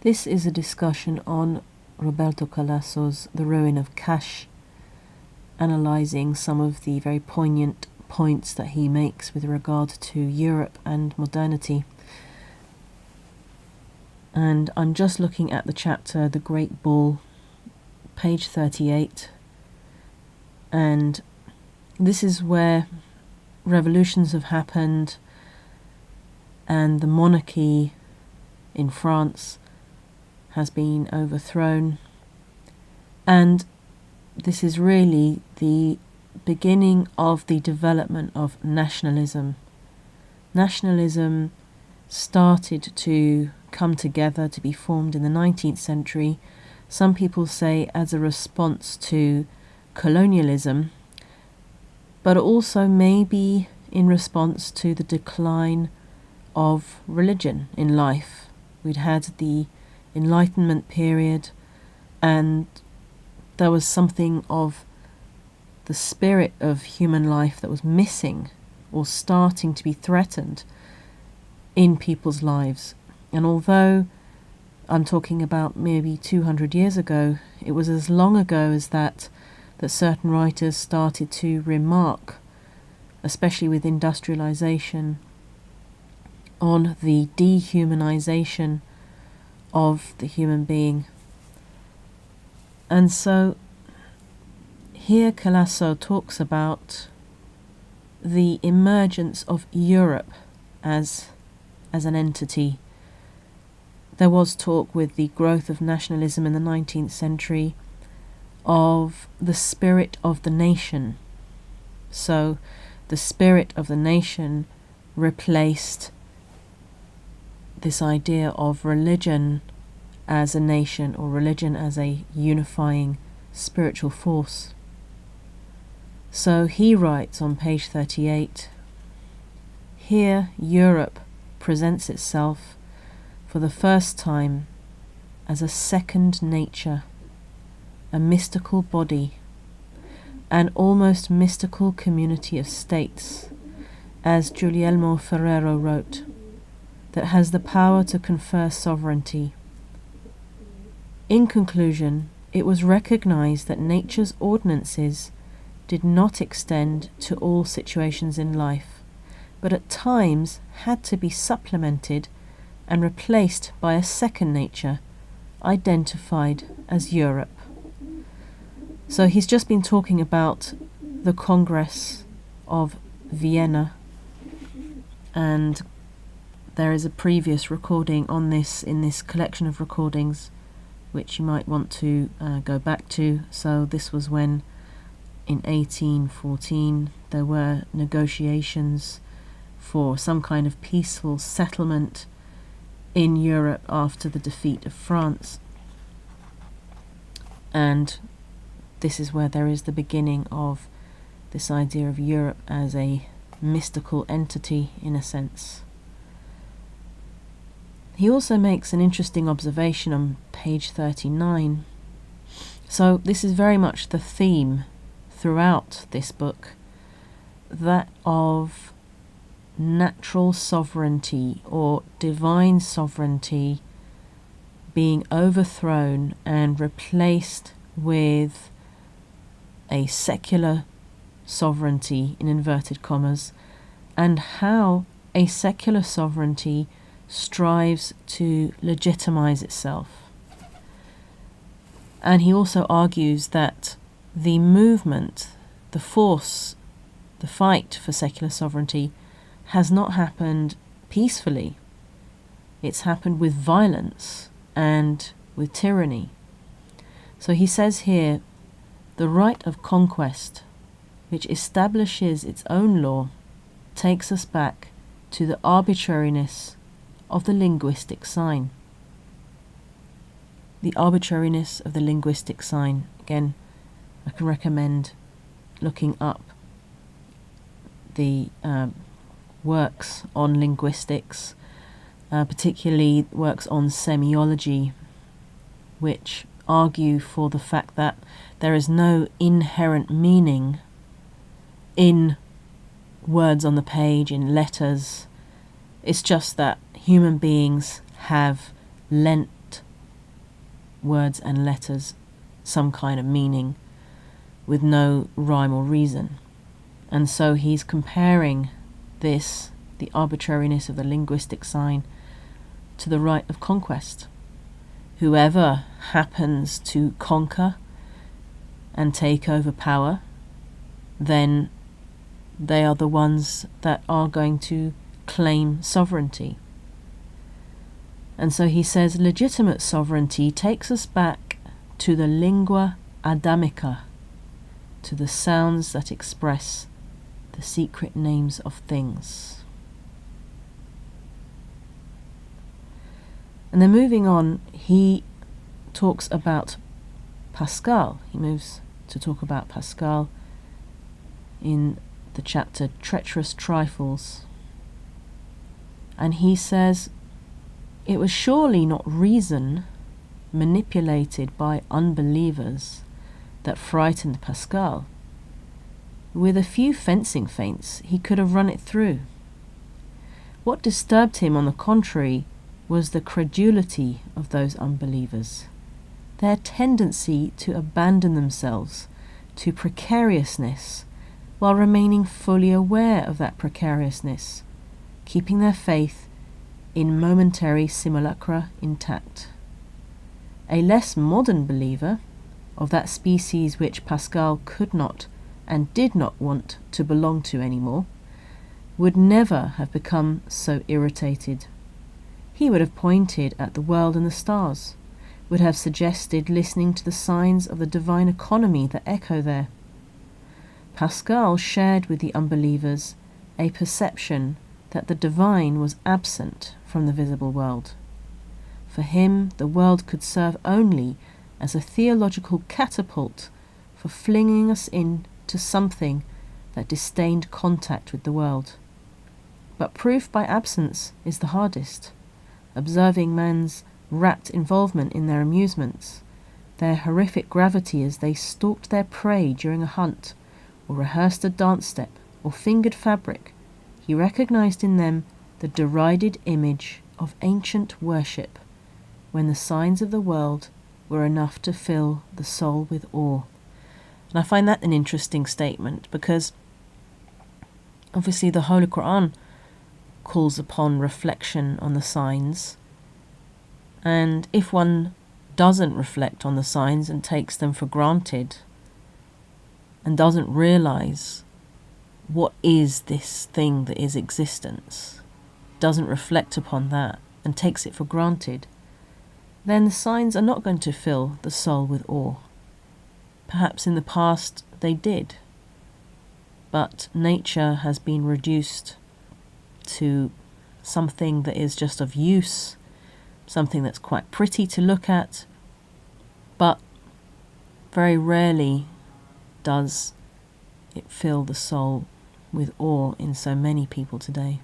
This is a discussion on Roberto Calasso's The Ruin of Kasch, analysing some of the very poignant points that he makes with regard to Europe and modernity. And I'm just looking at the chapter The Great Ball, page 38, and this is where revolutions have happened and the monarchy in France has been overthrown, and this is really the beginning of the development of nationalism. Nationalism started to come together, to be formed in the 19th century. Some people say as a response to colonialism, but also maybe in response to the decline of religion in life. We'd had the Enlightenment period, and there was something of the spirit of human life that was missing or starting to be threatened in people's lives. And although I'm talking about maybe 200 years ago, it was as long ago as that certain writers started to remark, especially with industrialization, on the dehumanization of the human being. And so here Calasso talks about the emergence of Europe as an entity. There was talk with the growth of nationalism in the 19th century of the spirit of the nation. So the spirit of the nation replaced this idea of religion as a nation, or religion as a unifying spiritual force. So he writes on page 38, here Europe presents itself for the first time as a second nature, a mystical body, an almost mystical community of states, as Guglielmo Ferrero wrote, that has the power to confer sovereignty. In conclusion, it was recognized that nature's ordinances did not extend to all situations in life, but at times had to be supplemented and replaced by a second nature, identified as Europe. So he's just been talking about the Congress of Vienna, and there is a previous recording on this in this collection of recordings which you might want to go back to. So this was when in 1814 there were negotiations for some kind of peaceful settlement in Europe after the defeat of France, and this is where there is the beginning of this idea of Europe as a mystical entity, in a sense. He also makes an interesting observation on page 39. So this is very much the theme throughout this book, that of natural sovereignty or divine sovereignty being overthrown and replaced with a secular sovereignty, in inverted commas, and how a secular sovereignty strives to legitimize itself. And he also argues that the movement, the force, the fight for secular sovereignty has not happened peacefully. It's happened with violence and with tyranny. So he says here, the right of conquest, which establishes its own law, takes us back to the arbitrariness of the linguistic sign. The arbitrariness of the linguistic sign. Again, I can recommend looking up the works on linguistics, particularly works on semiology, which argue for the fact that there is no inherent meaning in words on the page, in letters. It's just that human beings have lent words and letters some kind of meaning with no rhyme or reason. And so he's comparing this, the arbitrariness of the linguistic sign, to the right of conquest. Whoever happens to conquer and take over power, then they are the ones that are going to claim sovereignty. And so he says legitimate sovereignty takes us back to the lingua adamica, to the sounds that express the secret names of things. And then moving on, he talks about Pascal. He moves to talk about Pascal in the chapter Treacherous Trifles. And he says, it was surely not reason manipulated by unbelievers that frightened Pascal. With a few fencing feints, he could have run it through. What disturbed him, on the contrary, was the credulity of those unbelievers, their tendency to abandon themselves to precariousness while remaining fully aware of that precariousness, keeping their faith in momentary simulacra intact. A less modern believer, of that species which Pascal could not and did not want to belong to anymore, would never have become so irritated. He would have pointed at the world and the stars, would have suggested listening to the signs of the divine economy that echo there. Pascal shared with the unbelievers a perception that the divine was absent from the visible world. For him, the world could serve only as a theological catapult for flinging us into something that disdained contact with the world. But proof by absence is the hardest. Observing man's rapt involvement in their amusements, their horrific gravity as they stalked their prey during a hunt, or rehearsed a dance step, or fingered fabric, he recognized in them the derided image of ancient worship, when the signs of the world were enough to fill the soul with awe. And I find that an interesting statement, because obviously the Holy Quran calls upon reflection on the signs, and if one doesn't reflect on the signs and takes them for granted and doesn't realize what is this thing that is existence, doesn't reflect upon that and takes it for granted, then the signs are not going to fill the soul with awe. Perhaps in the past they did, but nature has been reduced to something that is just of use, something that's quite pretty to look at, but very rarely does it fill the soul with awe in so many people today.